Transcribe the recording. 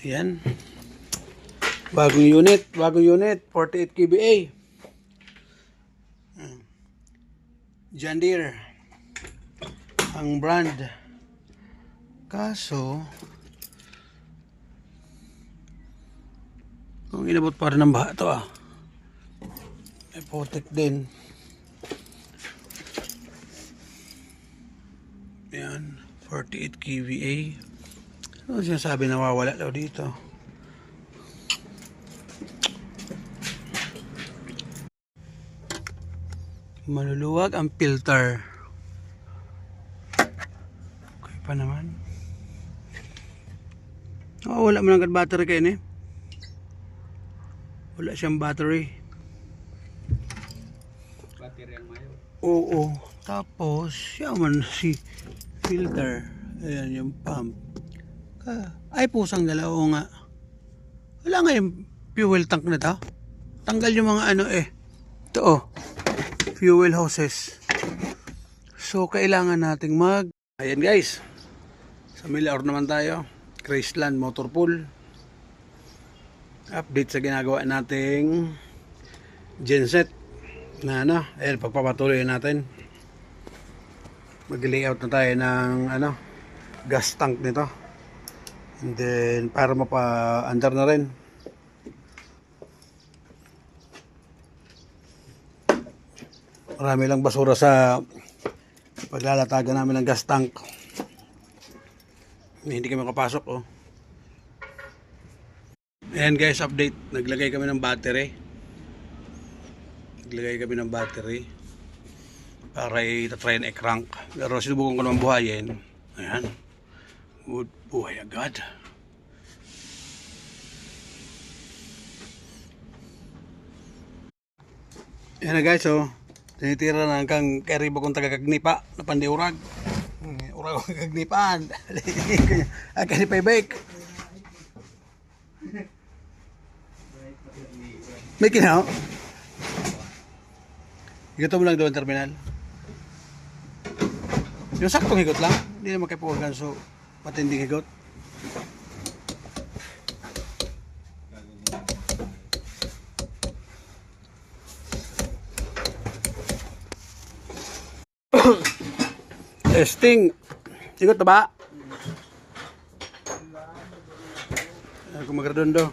Ayan. Bagong unit, 48 kVA. John Deere ang brand. Kaso kung inabot pa rin ng baha to may putik din. Ayan, 48 kVA. Ano sinasabi na wawala daw dito? Maluluwag ang filter. Okay pa naman. Oh, wala mo lang battery kayo eh. Wala siyang battery. Battery ang mayo. Oo. Tapos, yaman si filter. Ayan yung pump. Ay, pusang dalawa nga. Wala nga yung fuel tank na to. Tanggal yung mga ano eh. Ito fuel hoses. So, kailangan nating ayan guys. Sa Miller naman tayo. Graceland Motor Pool. Update sa ginagawa nating genset. Ayan, pagpapatuloy natin. Mag-layout na tayo ng gas tank nito. And then, para mapa-under na rin. Marami lang basura sa paglalatagan namin ng gas tank. Hindi kami makapasok Ayan guys, update. Naglagay kami ng battery. Para itatry na i-crank. Pero sinubukan ko naman buhayin. Ayan. Buhay agad. Ayan na guys, tinitira na hanggang karibo kong taga-kagnipa na pandiurag. Urag kong kagnipaan. Kagnipay bike. May kinaw? Higot mo lang doon terminal. Yung saktong higot lang. Hindi naman kayo puwagan so matinding higot. Testing. Higot na ba? Kung magredondo.